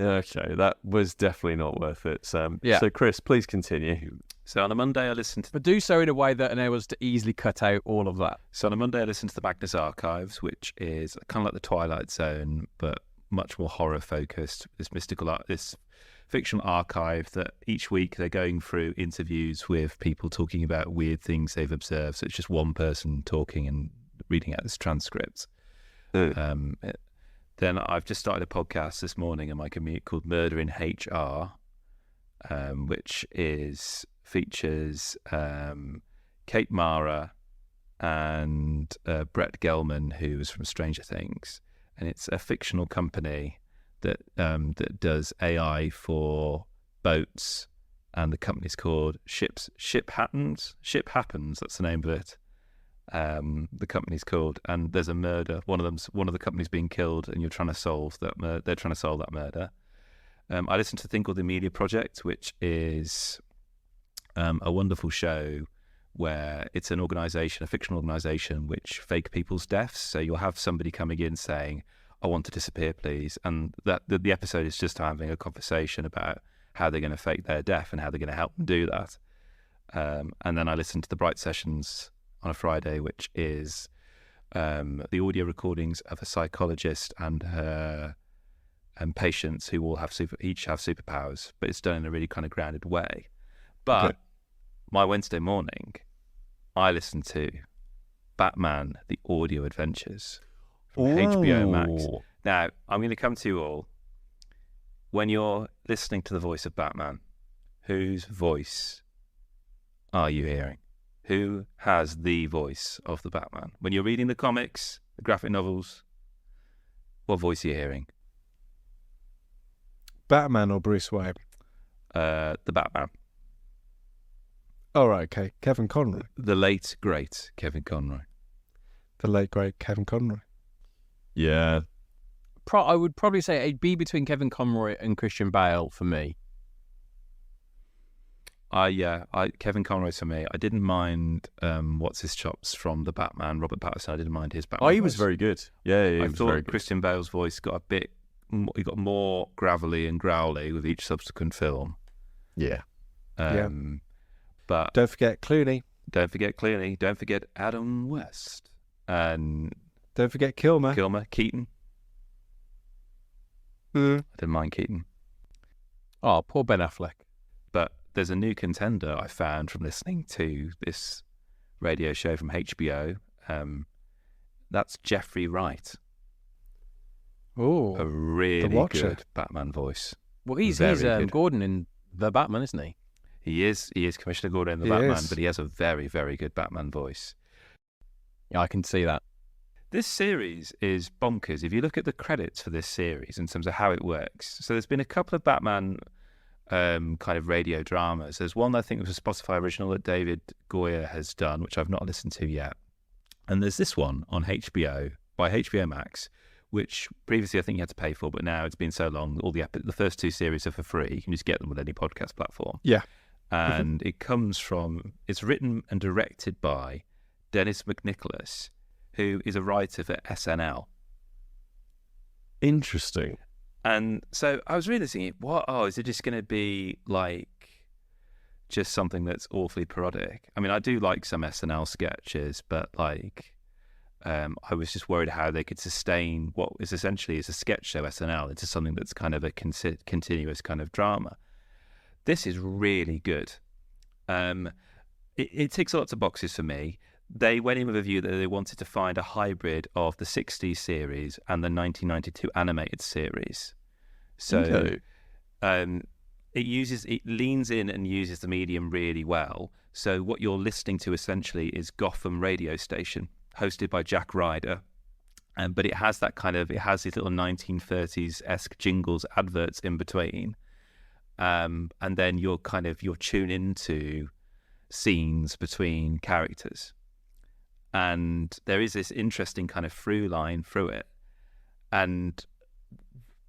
Okay, that was definitely not worth it, Sam. Yeah. So, Kris, please continue. So on a Monday, I listened to But do so in a way that enables us to easily cut out all of that. the Magnus Archives, which is kind of like the Twilight Zone, but much more horror focused. This this fictional archive that each week they're going through interviews with people talking about weird things they've observed. So it's just one person talking and reading out this transcript. Then I've just started a podcast this morning on my commute called Murder in HR, which features Kate Mara and Brett Gelman, who was from Stranger Things, and it's a fictional company that does AI for boats, and the company's called Ship Happens. That's the name of it. The company's called, and there's a murder. One of the companies being killed, and you're trying to solve that. They're trying to solve that murder. I listened to a thing called the Media Project, which is a wonderful show where it's an organization, a fictional organization, which fake people's deaths. So you'll have somebody coming in saying, "I want to disappear, please," and that the episode is just having a conversation about how they're going to fake their death and how they're going to help them do that. And then I listened to the Bright Sessions on a Friday, which is the audio recordings of a psychologist and her patients who all each have superpowers, but it's done in a really kind of grounded way. But Okay. my Wednesday morning, I listened to Batman: The Audio Adventures from HBO Max. Ooh. Now, I'm going to come to you all. When you're listening to the voice of Batman, whose voice are you hearing? Who has the voice of the Batman? When you're reading the comics, the graphic novels, what voice are you hearing? Batman or Bruce Wayne? The Batman. All right, okay. Kevin Conroy. The late, great Kevin Conroy. The late, great Kevin Conroy. Yeah. I would probably say it'd be between Kevin Conroy and Christian Bale for me. Kevin Conroy's for me. I didn't mind what's his chops from the Batman, Robert Pattinson. I didn't mind his Batman. Oh, he was voice. very good. Yeah, he I was very thought good. Christian Bale's voice got he got more gravelly and growly with each subsequent film. Yeah. But Don't forget Clooney. don't forget Clooney. Don't forget Adam West and Don't forget Kilmer. Keaton. Mm. I didn't mind Keaton. Oh, poor Ben Affleck. But there's a new contender I found from listening to this radio show from HBO. That's Jeffrey Wright. A Oh, really Watcher. good Batman voice. Well, he's Very good. Gordon in The Batman, isn't he? He is Commissioner Gordon in the He Batman, is. but he has a very, very good Batman voice. Yeah, I can see that. This series is bonkers. If you look at the credits for this series in terms of how it works, so there's been a couple of Batman kind of radio dramas. There's one I think was a Spotify original that David Goyer has done, which I've not listened to yet. And there's this one on HBO by HBO Max, which previously I think you had to pay for, but now it's been so long, the first two series are for free. You can just get them with any podcast platform. Yeah. And it's written and directed by Dennis McNicholas, who is a writer for SNL. Interesting. And so I was really thinking, is it just going to be like just something that's awfully parodic? I mean, I do like some SNL sketches, but like I was just worried how they could sustain what is essentially is a sketch show SNL into something that's kind of a continuous kind of drama. This is really good. It ticks lots of boxes for me. They went in with a view that they wanted to find a hybrid of the 60s series and the 1992 animated series. So Okay. it leans in and uses the medium really well. So what you're listening to essentially is Gotham radio station hosted by Jack Ryder. But it has these little 1930s-esque jingles, adverts in between. And then you're tuned into scenes between characters. And there is this interesting kind of through line through it. And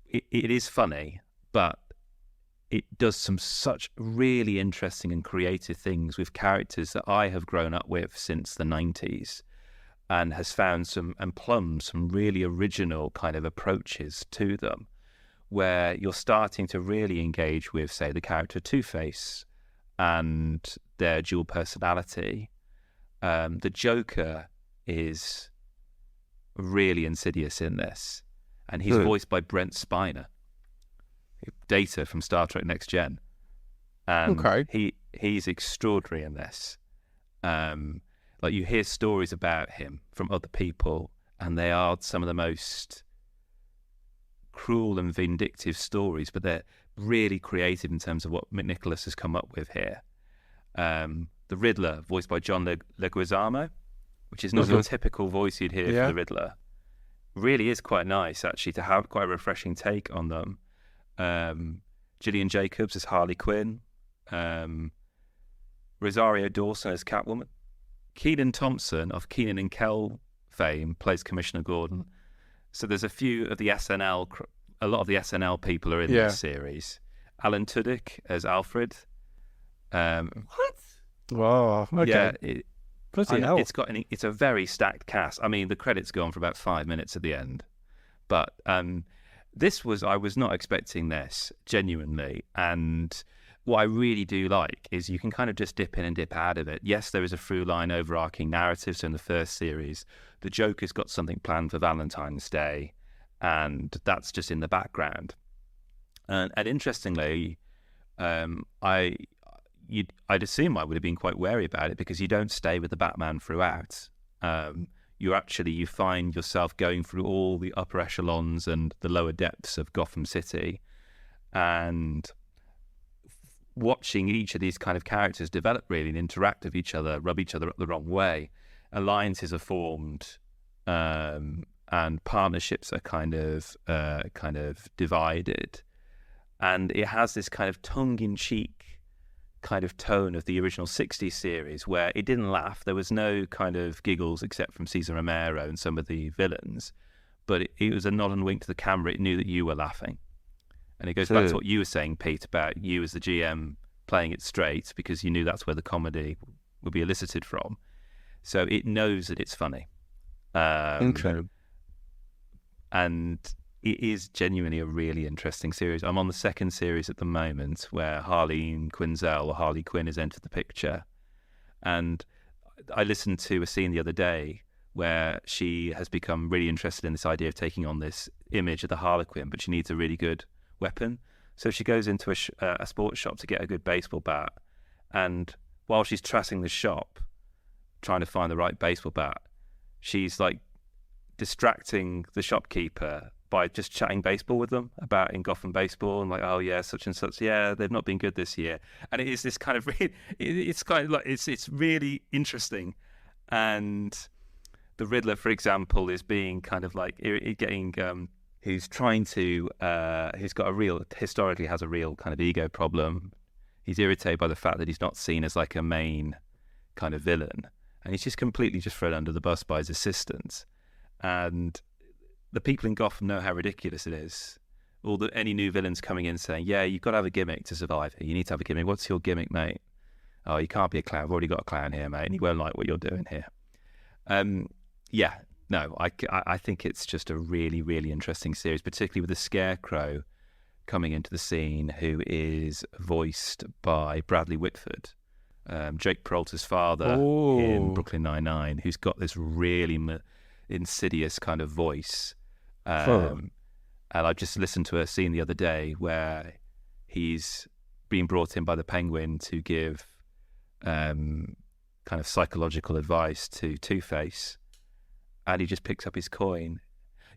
it is funny, but it does some such really interesting and creative things with characters that I have grown up with since the 90s. and has found and plumbed some really original kind of approaches to them, where you're starting to really engage with, say, the character Two-Face and their dual personality. The Joker is really insidious in this, and he's voiced by Brent Spiner, Data from Star Trek Next Gen. He's extraordinary in this. Like, you hear stories about him from other people, and they are some of the most cruel and vindictive stories, but they're really creative in terms of what McNicholas has come up with here. The Riddler, voiced by John Leguizamo, which is not your typical voice you'd hear for the Riddler, really is quite nice, actually, to have quite a refreshing take on them. Gillian Jacobs as Harley Quinn, Rosario Dawson as Catwoman, Kenan Thompson of Kenan and Kel fame plays Commissioner Gordon. So there's a lot of the SNL people are in this series. Alan Tudyk as Alfred. What? Wow. Okay. Yeah, it's a very stacked cast. I mean, the credits go on for about 5 minutes at the end, but I was not expecting this, genuinely. And what I really do like is you can kind of just dip in and dip out of it. Yes, there is a through line overarching narrative. So in the first series, the Joker's got something planned for Valentine's Day, and that's just in the background. And interestingly, I'd assume I would have been quite wary about it, because you don't stay with the Batman throughout. You find yourself going through all the upper echelons and the lower depths of Gotham City, and watching each of these kind of characters develop really and interact with each other, rub each other up the wrong way. Alliances are formed, and partnerships are kind of divided. And it has this kind of tongue-in-cheek kind of tone of the original 60s series, where it didn't laugh. There was no kind of giggles except from Cesar Romero and some of the villains, but it was a nod and wink to the camera. It knew that you were laughing. And it goes back to what you were saying, Pete, about you as the GM playing it straight, because you knew that's where the comedy would be elicited from. So it knows that it's funny. Incredible. And it is genuinely a really interesting series. I'm on the second series at the moment, where Harleen Quinzel, or Harley Quinn, has entered the picture. And I listened to a scene the other day where she has become really interested in this idea of taking on this image of the Harlequin, but she needs a really good weapon. So she goes into a sports shop to get a good baseball bat. And while she's trashing the shop, trying to find the right baseball bat, she's like distracting the shopkeeper by just chatting baseball with them about in Gotham baseball, and like, oh yeah, such and such, yeah, they've not been good this year. And it is this kind of it's kind of like it's really interesting. And the Riddler, for example, is being kind of like getting who's historically has a real kind of ego problem. He's irritated by the fact that he's not seen as like a main kind of villain, and he's just completely just thrown under the bus by his assistants. And the people in Gotham know how ridiculous it is. Any new villains coming in saying, yeah, you've got to have a gimmick to survive here. You need to have a gimmick. What's your gimmick, mate? Oh, you can't be a clown. I've already got a clown here, mate, and he won't like what you're doing here. I think it's just a really, really interesting series, particularly with the Scarecrow coming into the scene, who is voiced by Bradley Whitford, Jake Peralta's father in Brooklyn Nine-Nine, who's got this really insidious kind of voice. And I just listened to a scene the other day where he's being brought in by the Penguin to give kind of psychological advice to Two-Face, and he just picks up his coin.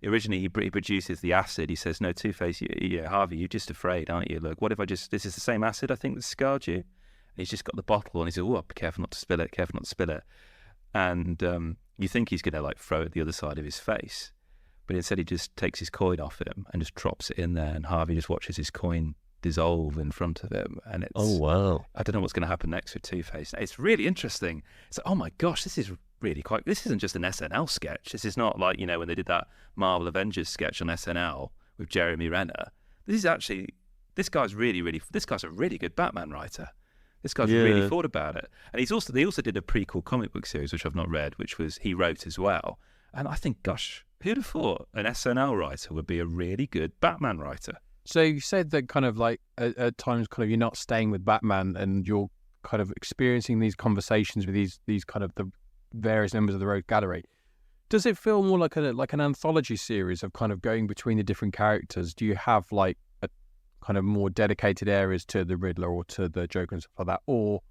Originally, he produces the acid. He says, no, Two-Face, Harvey, you're just afraid, aren't you? Look, what if this is the same acid, I think, that scarred you? And he's just got the bottle, and he says, oh, be careful not to spill it, And you think he's going to like throw it the other side of his face, but instead he just takes his coin off him and just drops it in there, and Harvey just watches his coin dissolve in front of him. And it's, oh wow, I don't know what's going to happen next with Two-Face. It's really interesting. It's like, oh my gosh, this isn't just an SNL sketch. This is not like, when they did that Marvel Avengers sketch on SNL with Jeremy Renner. This guy's a really good Batman writer. This guy's really thought about it. And they also did a prequel comic book series, which I've not read, which he wrote as well. And I think, gosh, who'd have thought an SNL writer would be a really good Batman writer? So you said that kind of like at times kind of you're not staying with Batman and you're kind of experiencing these conversations with these kind of the various members of the Rogue Gallery. Does it feel more like an anthology series of kind of going between the different characters? Do you have like a kind of more dedicated areas to the Riddler or to the Joker and stuff like that? Or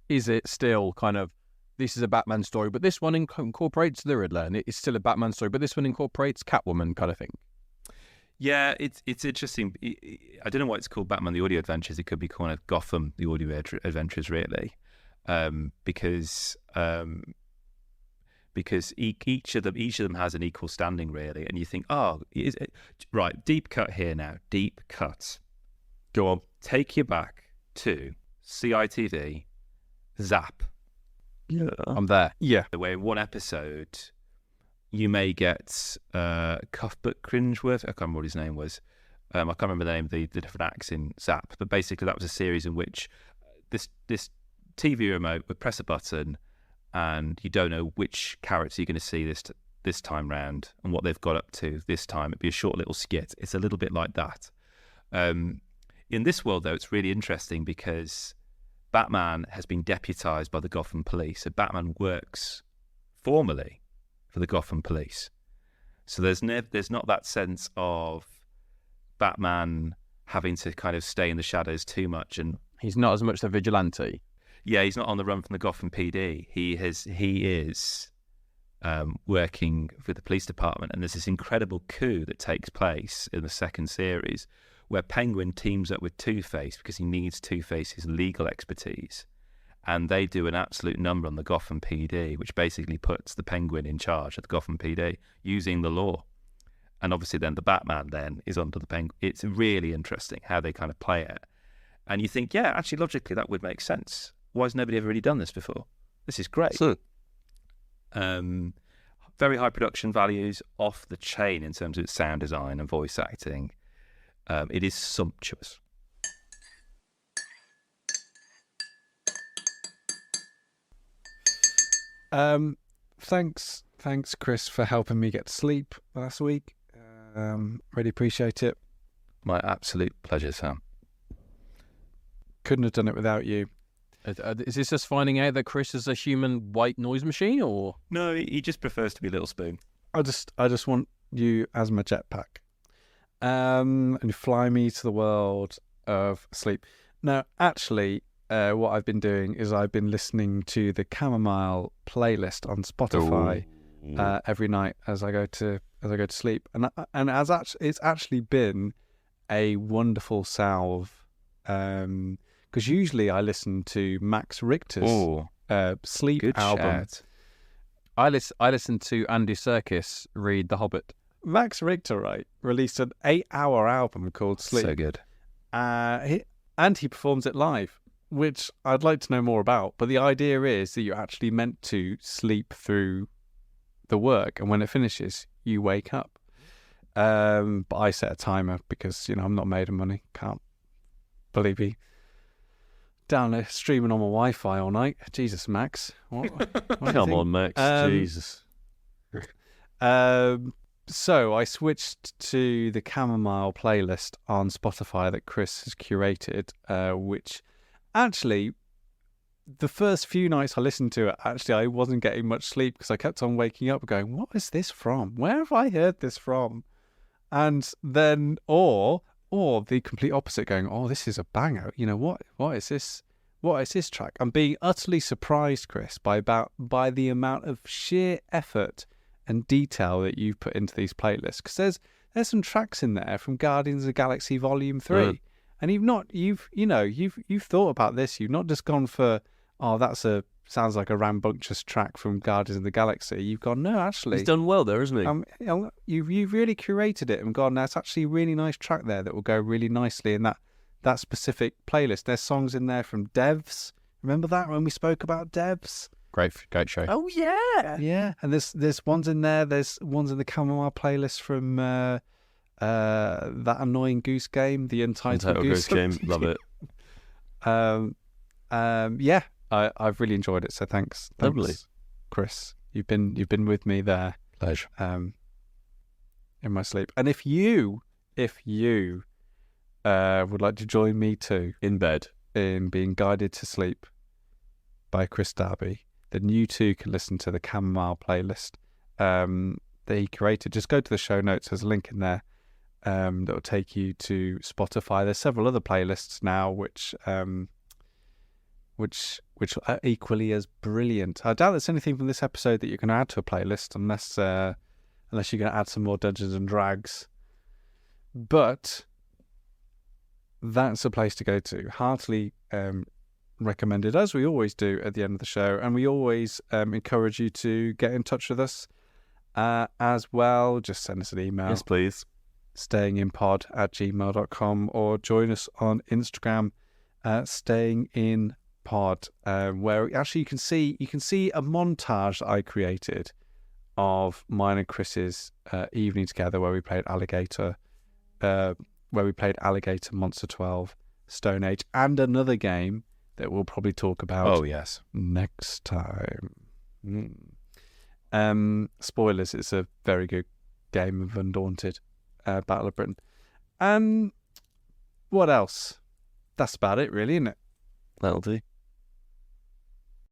is it still kind of, this is a Batman story, but this one incorporates the Riddler, and it's still a Batman story, but this one incorporates Catwoman kind of thing? Yeah, it's interesting. I don't know why it's called Batman the Audio Adventures. It could be called Gotham the Audio Adventures, really, because each of them has an equal standing, really. And you think, right, deep cut here now, deep cut. Go on. Take you back to CITV, Zap. Yeah, I'm there. Yeah. The way in one episode, you may get Cuthbert Cringeworth. I can't remember what his name was. I can't remember the name of the different acts in Zap. But basically, that was a series in which this TV remote would press a button, and you don't know which character you're going to see this time round and what they've got up to this time. It'd be a short little skit. It's a little bit like that. In this world, though, it's really interesting because Batman has been deputized by the Gotham Police. So Batman works formally for the Gotham Police. So there's not that sense of Batman having to kind of stay in the shadows too much, and He's not as much the vigilante. yeah, he's not on the run from the Gotham PD. He is working for the police department, and there's this incredible coup that takes place in the second series where Penguin teams up with Two-Face because he needs Two-Face's legal expertise, and they do an absolute number on the Gotham PD, which basically puts the Penguin in charge of the Gotham PD using the law. And obviously then the Batman then is under the Penguin. It's really interesting how they kind of play it. And you think, yeah, actually logically that would make sense. Why has nobody ever really done this before? This is great. So, very high production values, off the chain in terms of its sound design and voice acting. It is sumptuous. Thanks, Kris, for helping me get to sleep last week. Really appreciate it. My absolute pleasure, Sam. Couldn't have done it without you. Is this just finding out that Kris is a human white noise machine, or? No, he just prefers to be Little Spoon. I just want you as my jetpack, and you fly me to the world of sleep. Now, actually, what I've been doing is I've been listening to the Chamomile playlist on Spotify every night as I go to sleep, and it's actually been a wonderful salve. Because usually I listen to Max Richter's sleep Good album. chat. I listened to Andy Serkis read The Hobbit. Max Richter, right, released an 8-hour album called Sleep. So good. He performs it live, which I'd like to know more about. But the idea is that you're actually meant to sleep through the work, and when it finishes, you wake up. But I set a timer because, I'm not made of money. Can't believe he down there streaming on my Wi-Fi all night. Jesus, Max. What come on, Max. Jesus. So I switched to the Chamomile playlist on Spotify that Kris has curated, which actually, the first few nights I listened to it, actually I wasn't getting much sleep because I kept on waking up going, what is this from? Where have I heard this from? And then, or the complete opposite, going, oh, this is a banger. What is this? What is this track? I'm being utterly surprised, Kris, by the amount of sheer effort and detail that you've put into these playlists. Because there's some tracks in there from Guardians of the Galaxy Volume 3, and you've thought about this. You've not just gone for, oh, sounds like a rambunctious track from Guardians of the Galaxy. You've gone, no, actually, He's done well there, hasn't he? You've really curated it and gone, that's actually a really nice track there that will go really nicely in that specific playlist. There's songs in there from Devs. Remember that when we spoke about Devs? Great show. Oh yeah, yeah. And there's ones in there. There's ones in the Chamomile playlist from that annoying Goose Game, the Untitled Goose Game. Love it. yeah, I've really enjoyed it. So thanks, Lovely. Kris. You've been with me there. Pleasure. In my sleep. And if you would like to join me too In bed. in being guided to sleep by Kris Darby, then you too can listen to the Chamomile playlist that he created. Just go to the show notes. There's a link in there that will take you to Spotify. There's several other playlists now which are equally as brilliant. I doubt there's anything from this episode that you can add to a playlist unless you're going to add some more Dungeons and Drags. But that's a place to go to. Heartily recommended, as we always do at the end of the show. And we always encourage you to get in touch with us as well. Just send us an email. Yes, please. stayinginpod@gmail.com, or join us on Instagram stayinginpod, where actually you can see a montage that I created of mine and Kris's evening together, where we played Allie Gator, Monster 12, Stone Age, and another game that we'll probably talk about. Oh yes, next time. Spoilers: it's a very good game of Undaunted, Battle of Britain. What else? That's about it, really, isn't it? That'll do.